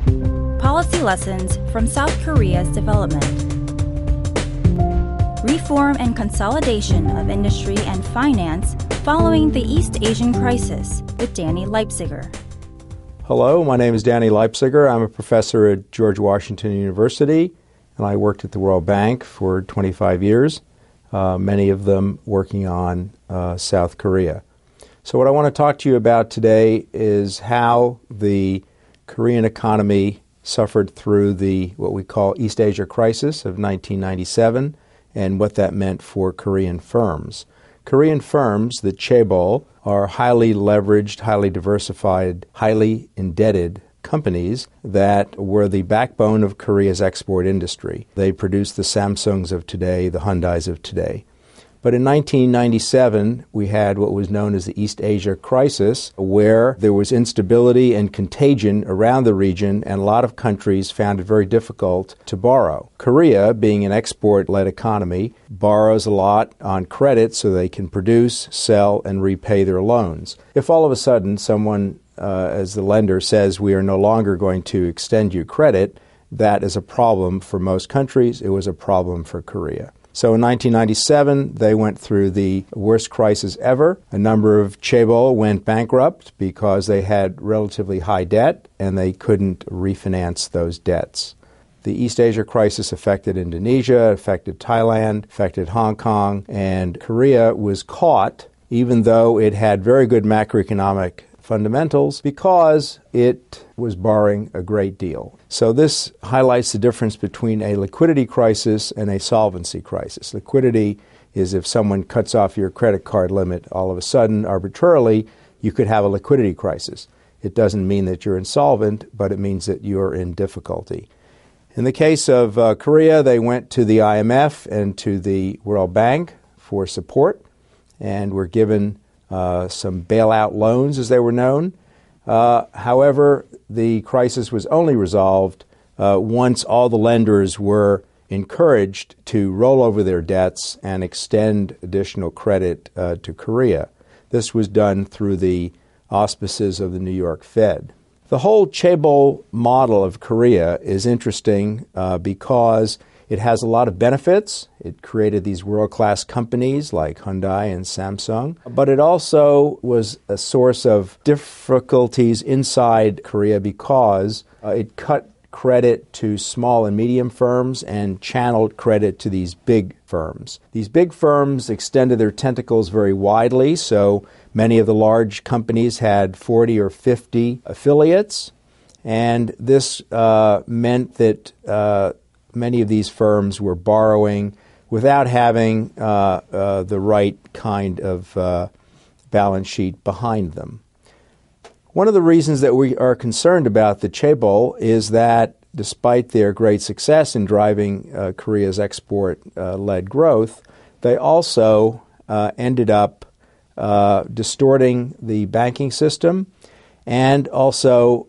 Policy lessons from South Korea's development. Reform and consolidation of industry and finance following the East Asian crisis with Danny Leipziguer. Hello, my name is Danny Leipziguer. I'm a professor at George Washington University, and I worked at the World Bank for 25 years, many of them working on South Korea. So what I want to talk to you about today is how the Korean economy suffered through what we call East Asia crisis of 1997 and what that meant for Korean firms. Korean firms, the chaebol, are highly leveraged, highly diversified, highly indebted companies that were the backbone of Korea's export industry. They produced the Samsungs of today, the Hyundais of today. But in 1997, we had what was known as the East Asia crisis, where there was instability and contagion around the region, and a lot of countries found it very difficult to borrow. Korea, being an export-led economy, borrows a lot on credit so they can produce, sell, and repay their loans. If all of a sudden someone, as the lender, says we are no longer going to extend you credit, that is a problem for most countries. It was a problem for Korea. So in 1997, they went through the worst crisis ever. A number of chaebol went bankrupt because they had relatively high debt and they couldn't refinance those debts. The East Asia crisis affected Indonesia, affected Thailand, affected Hong Kong, and Korea was caught, even though it had very good macroeconomic fundamentals, because it was borrowing a great deal. So this highlights the difference between a liquidity crisis and a solvency crisis. Liquidity is if someone cuts off your credit card limit, all of a sudden, arbitrarily, you could have a liquidity crisis. It doesn't mean that you're insolvent, but it means that you're in difficulty. In the case of Korea, they went to the IMF and to the World Bank for support and were given some bailout loans, as they were known. However, the crisis was only resolved once all the lenders were encouraged to roll over their debts and extend additional credit to Korea. This was done through the auspices of the New York Fed. The whole chaebol model of Korea is interesting because it has a lot of benefits. It created these world-class companies like Hyundai and Samsung. But it also was a source of difficulties inside Korea because it cut credit to small and medium firms and channeled credit to these big firms. These big firms extended their tentacles very widely, so many of the large companies had 40 or 50 affiliates, and this meant that many of these firms were borrowing without having the right kind of balance sheet behind them. One of the reasons that we are concerned about the chaebol is that despite their great success in driving Korea's export-led growth, they also ended up distorting the banking system and also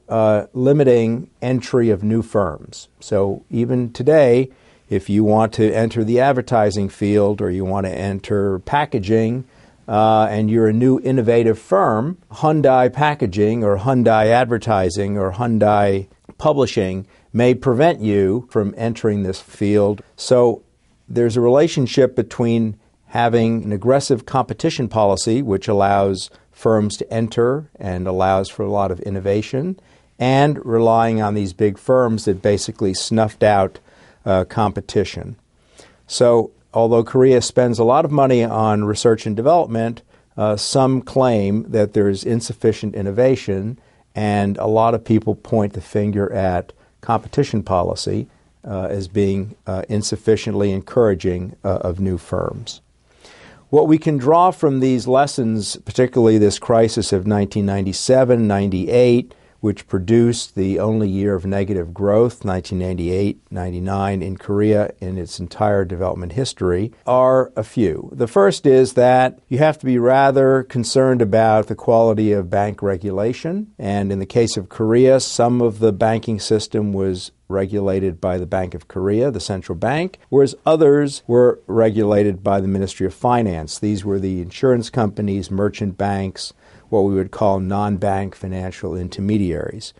limiting entry of new firms. So even today, if you want to enter the advertising field or you want to enter packaging and you're a new innovative firm, Hyundai Packaging or Hyundai Advertising or Hyundai Publishing may prevent you from entering this field. So there's a relationship between having an aggressive competition policy, which allows firms to enter and allows for a lot of innovation, and relying on these big firms that basically snuffed out competition. So although Korea spends a lot of money on research and development, some claim that there's insufficient innovation, and a lot of people point the finger at competition policy as being insufficiently encouraging of new firms. What we can draw from these lessons, particularly this crisis of 1997-98, which produced the only year of negative growth, 1998-99, in Korea in its entire development history, are a few. The first is that you have to be rather concerned about the quality of bank regulation. And in the case of Korea, some of the banking system was regulated by the Bank of Korea, the central bank, whereas others were regulated by the Ministry of Finance. These were the insurance companies, merchant banks, what we would call non-bank financial intermediaries.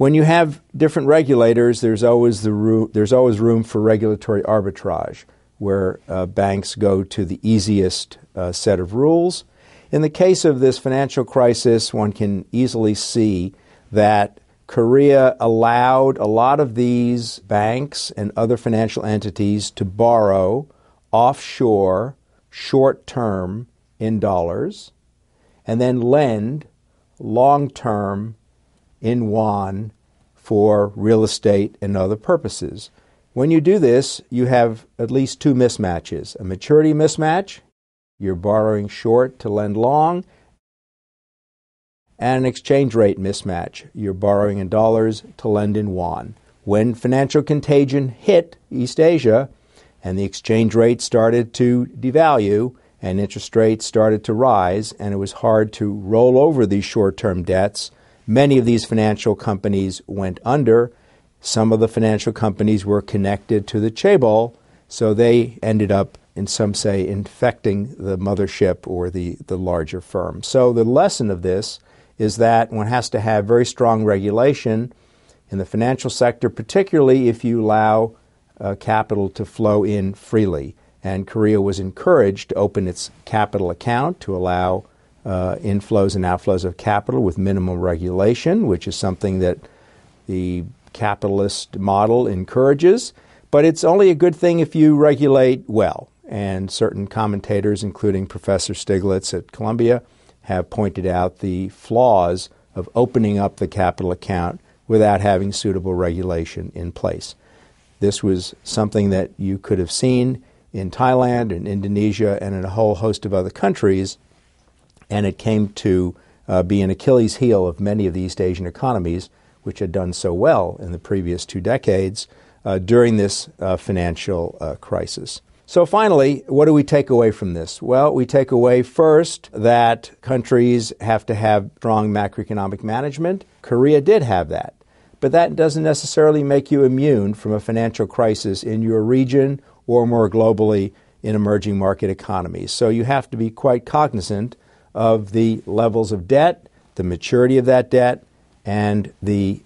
When you have different regulators, there's always room for regulatory arbitrage, where banks go to the easiest set of rules. In the case of this financial crisis, one can easily see that Korea allowed a lot of these banks and other financial entities to borrow offshore, short-term, in dollars, and then lend long-term in won for real estate and other purposes. When you do this, you have at least two mismatches: a maturity mismatch, you're borrowing short to lend long, and an exchange rate mismatch, you're borrowing in dollars to lend in won. When financial contagion hit East Asia and the exchange rate started to devalue and interest rates started to rise, and it was hard to roll over these short-term debts, many of these financial companies went under. Some of the financial companies were connected to the chaebol, so they ended up, in some say, infecting the mothership or the larger firm. So the lesson of this is that one has to have very strong regulation in the financial sector, particularly if you allow capital to flow in freely. And Korea was encouraged to open its capital account to allow inflows and outflows of capital with minimum regulation, which is something that the capitalist model encourages. But it's only a good thing if you regulate well. And certain commentators, including Professor Stiglitz at Columbia, have pointed out the flaws of opening up the capital account without having suitable regulation in place. This was something that you could have seen in Thailand and Indonesia and in a whole host of other countries, and it came to be an Achilles heel of many of the East Asian economies, which had done so well in the previous 2 decades during this financial crisis. So finally, what do we take away from this? Well, we take away first that countries have to have strong macroeconomic management. Korea did have that. But that doesn't necessarily make you immune from a financial crisis in your region or more globally in emerging market economies. So you have to be quite cognizant of the levels of debt, the maturity of that debt, and the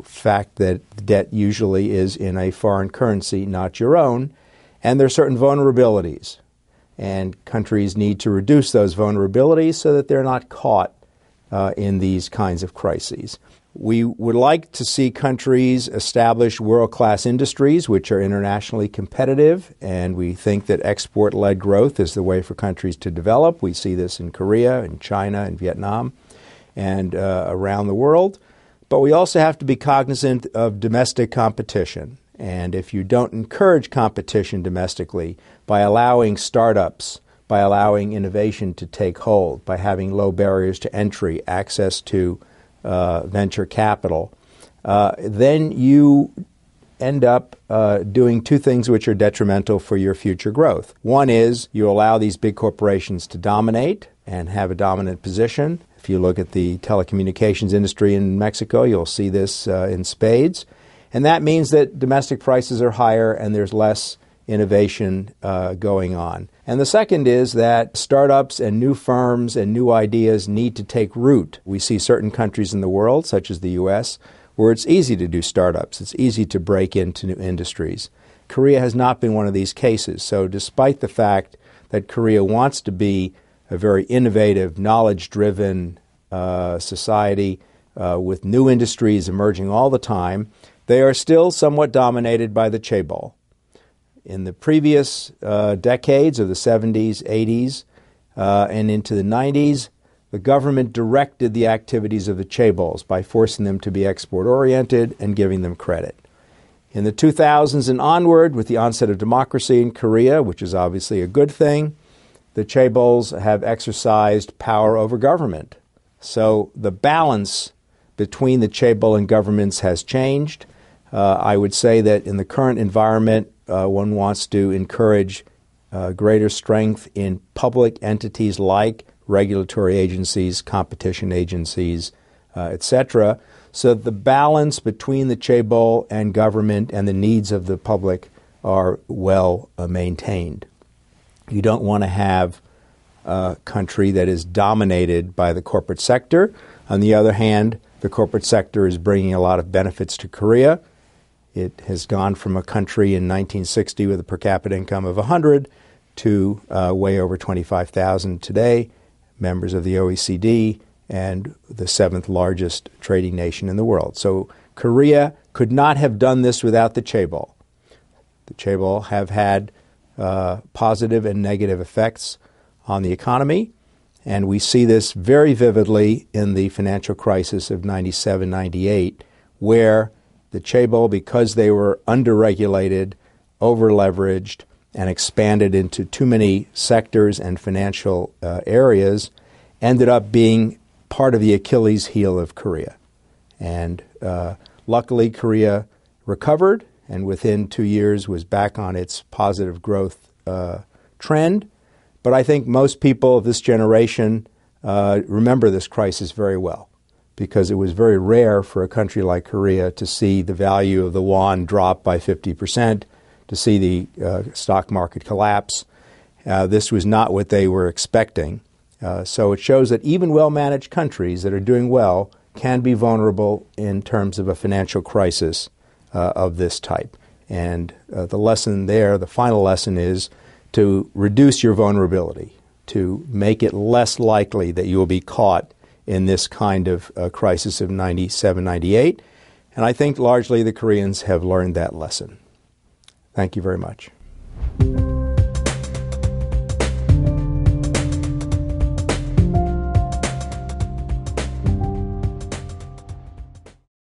fact that debt usually is in a foreign currency, not your own. And there are certain vulnerabilities. And countries need to reduce those vulnerabilities so that they're not caught in these kinds of crises. We would like to see countries establish world-class industries which are internationally competitive, and we think that export-led growth is the way for countries to develop. We see this in Korea, in China, in Vietnam, and around the world. But we also have to be cognizant of domestic competition. And if you don't encourage competition domestically by allowing startups, by allowing innovation to take hold, by having low barriers to entry, access to venture capital, then you end up doing two things which are detrimental for your future growth. One is you allow these big corporations to dominate and have a dominant position. If you look at the telecommunications industry in Mexico, you'll see this in spades. And that means that domestic prices are higher and there's less innovation going on. And the second is that startups and new firms and new ideas need to take root. We see certain countries in the world, such as the U.S., where it's easy to do startups. It's easy to break into new industries. Korea has not been one of these cases. So despite the fact that Korea wants to be a very innovative, knowledge-driven society with new industries emerging all the time, they are still somewhat dominated by the chaebol. In the previous decades of the 70s, 80s, and into the 90s, the government directed the activities of the chaebols by forcing them to be export-oriented and giving them credit. In the 2000s and onward, with the onset of democracy in Korea, which is obviously a good thing, the chaebols have exercised power over government. So the balance between the chaebol and governments has changed. I would say that in the current environment, one wants to encourage greater strength in public entities like regulatory agencies, competition agencies, etc., so that the balance between the chaebol and government and the needs of the public are well maintained. You don't want to have a country that is dominated by the corporate sector. On the other hand, The corporate sector is bringing a lot of benefits to Korea. It has gone from a country in 1960 with a per capita income of 100 to way over 25,000 today, members of the OECD, and the seventh largest trading nation in the world. So Korea could not have done this without the chaebol. The chaebol have had positive and negative effects on the economy, and we see this very vividly in the financial crisis of 97-98, where the chaebol, because they were under-regulated, over-leveraged, and expanded into too many sectors and financial areas, ended up being part of the Achilles heel of Korea. And luckily, Korea recovered, and within 2 years was back on its positive growth trend. But I think most people of this generation remember this crisis very well, because it was very rare for a country like Korea to see the value of the won drop by 50%, to see the stock market collapse. This was not what they were expecting. So it shows that even well-managed countries that are doing well can be vulnerable in terms of a financial crisis of this type. And the lesson there, the final lesson, is to reduce your vulnerability, to make it less likely that you will be caught in this kind of crisis of 97, 98. And I think largely the Koreans have learned that lesson. Thank you very much.